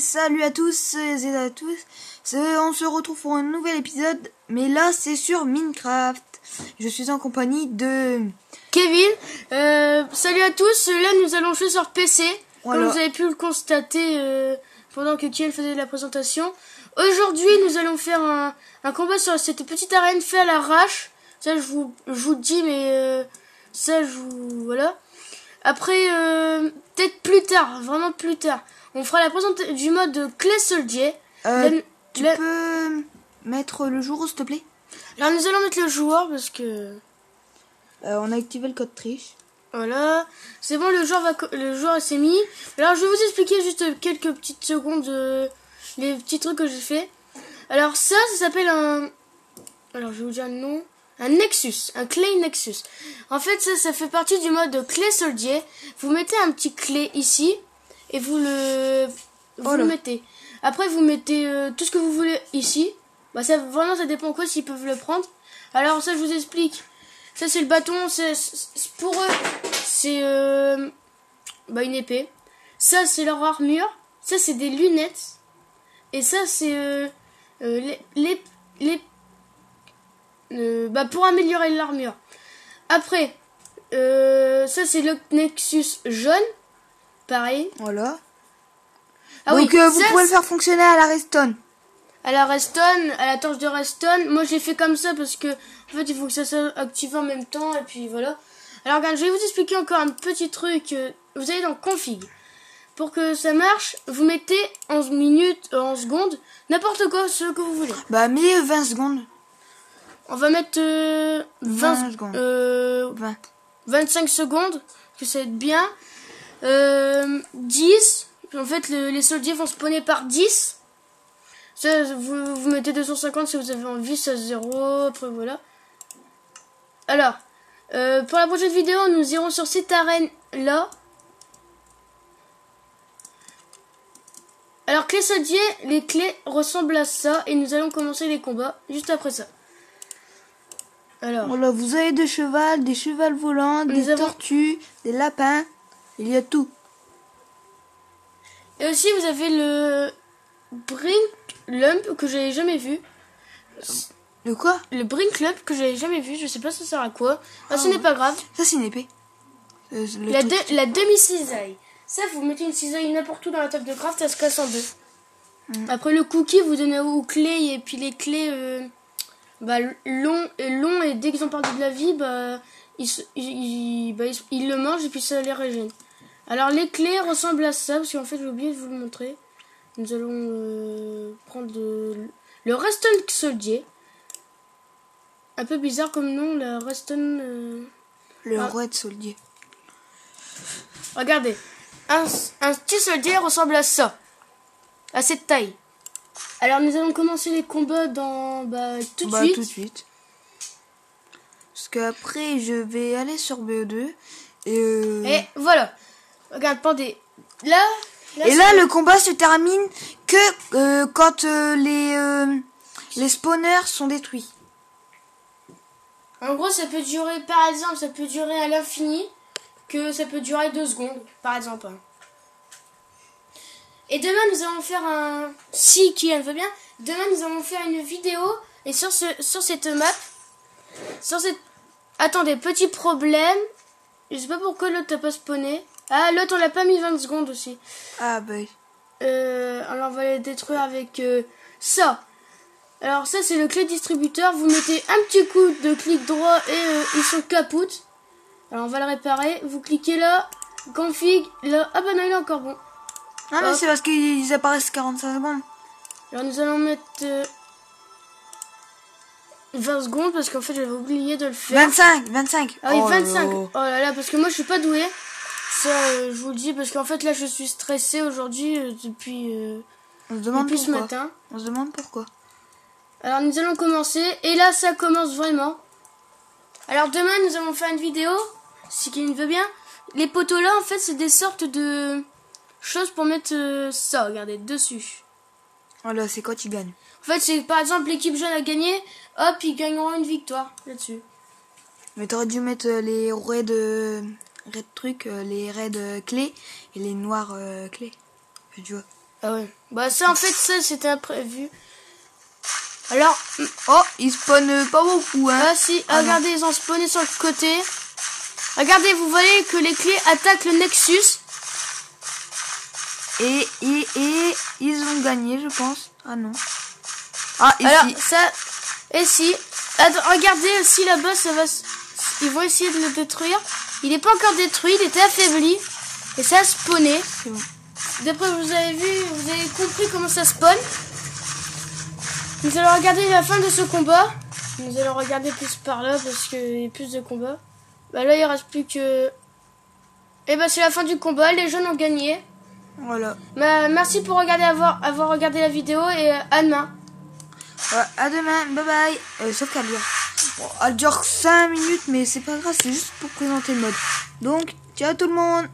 salut à tous et à tous. On se retrouve pour un nouvel épisode, mais là c'est sur Minecraft. Je suis en compagnie de Kevin. Salut à tous, là nous allons jouer sur PC. Voilà. Comme vous avez pu le constater pendant que Kiel faisait la présentation. Aujourd'hui nous allons faire un combat sur cette petite arène fait à l'arrache. Ça je vous dis, mais ça je vous... Voilà. Après, peut-être plus tard, vraiment plus tard, on fera la présentation du mode Clay Soldier. Tu peux mettre le jour, s'il te plaît? Alors nous allons mettre le joueur parce que... on a activé le code triche. Voilà, c'est bon, le joueur s'est mis. Alors je vais vous expliquer juste quelques petites secondes les petits trucs que j'ai fait. Alors ça s'appelle un... Alors je vais vous dire le nom. Un Nexus, un Clay Nexus. En fait, ça fait partie du mode Clay Soldier. Vous mettez un petit clé ici et vous le mettez. Après, vous mettez tout ce que vous voulez ici. Bah ça vraiment ça dépend quoi s'ils peuvent le prendre. Alors ça je vous explique. Ça c'est le bâton, pour eux c'est une épée. Ça c'est leur armure. Ça c'est des lunettes. Et ça c'est pour améliorer l'armure. Après, ça c'est le Nexus jaune. Pareil. Voilà. Ah donc oui, vous pouvez le faire fonctionner à la redstone. À la redstone, à la torche de redstone. Moi j'ai fait comme ça parce que en fait il faut que ça soit activé en même temps et puis voilà. Alors regarde, je vais vous expliquer encore un petit truc. Vous allez dans config. Pour que ça marche, vous mettez en secondes, n'importe quoi, ce que vous voulez. Bah mets 20 secondes. On va mettre 20 secondes. 25 secondes, que ça va être bien. 10. En fait, les soldiers vont spawner par 10. Ça, vous mettez 250 si vous avez envie, ça 0. Après, voilà. Alors, pour la prochaine vidéo, nous irons sur cette arène-là. Alors, Clay Soldier, les clés ressemblent à ça. Et nous allons commencer les combats juste après ça. Alors, voilà, vous avez des chevals volants, des tortues, des lapins. Il y a tout. Et aussi, vous avez le Brinklump que j'avais jamais vu. Le quoi? Le Brinklump que j'avais jamais vu. Je sais pas ça sert à quoi. Ce n'est pas grave. Ça, c'est une épée. La demi-cisaille. Ça, vous mettez une cisaille n'importe où dans la table de craft, elle se casse en deux. Après, le cookie, vous donnez aux clés. Et puis les clés long et dès qu'ils ont perdu de la vie, ils le mangent et puis ça les régène. Alors les clés ressemblent à ça, parce qu'en fait j'ai oublié de vous le montrer. Nous allons prendre le Redstone Soldier. Un peu bizarre comme nom, le Redstone... Red Soldier. Regardez, un petit soldier ressemble à ça, à cette taille. Alors nous allons commencer les combats dans tout de suite. Parce qu'après je vais aller sur BO2 et voilà. Regarde, pendez. Là, le combat se termine que quand les spawners sont détruits. En gros, ça peut durer, par exemple, ça peut durer à l'infini, que ça peut durer 2 secondes, par exemple. Et demain, nous allons faire si Kian veut bien, demain nous allons faire une vidéo et sur cette map, attendez, petit problème. Je sais pas pourquoi l'autre n'a pas spawné. Ah, l'autre on l'a pas mis 20 secondes aussi. Ah bah. Alors on va les détruire avec ça. Alors ça c'est le clé distributeur. Vous mettez un petit coup de clic droit et ils sont capoutes. Alors on va le réparer. Vous cliquez là, config, là. Ah bah non, il est encore bon. Non mais c'est parce qu'ils apparaissent 45 secondes. Alors nous allons mettre 20 secondes parce qu'en fait j'avais oublié de le faire. 25. Ah oui, 25. Oh là là, parce que moi je suis pas doué. Ça, je vous le dis, parce qu'en fait là je suis stressée aujourd'hui depuis ce matin. On se demande pourquoi. Alors nous allons commencer, et là ça commence vraiment. Alors demain nous allons faire une vidéo, si quelqu'un veut bien. Les poteaux là en fait c'est des sortes de choses pour mettre ça, regardez, dessus. Voilà, c'est quand ils gagnent. En fait c'est par exemple l'équipe jeune a gagné, hop ils gagneront une victoire là-dessus. Mais t'aurais dû mettre les raids trucs, les raids clés et les noirs clés. Tu vois. Ah ouais. Bah ça en fait ça c'était imprévu. Alors Oh, ils spawnent pas beaucoup, hein. ah si, regardez, ils ont spawné sur le côté. Regardez, vous voyez que les clés attaquent le Nexus. Et ils ont gagné, je pense. Ah non. Ah, ici. Alors ça et si regardez aussi là-bas, ça va ils vont essayer de le détruire. Il n'est pas encore détruit, il était affaibli et ça a spawné. C'est bon. D'après vous avez vu, vous avez compris comment ça spawn. Nous allons regarder la fin de ce combat. Nous allons regarder plus par là parce qu'il y a plus de combats. Bah là il reste plus que... Et bah c'est la fin du combat, les jeunes ont gagné. Voilà. Bah, merci pour avoir regardé la vidéo et à demain. Ouais, à demain, bye bye. Sauf qu'elle dure. Bon, elle dure 5 minutes, mais c'est pas grave, c'est juste pour présenter le mode. Donc, ciao tout le monde.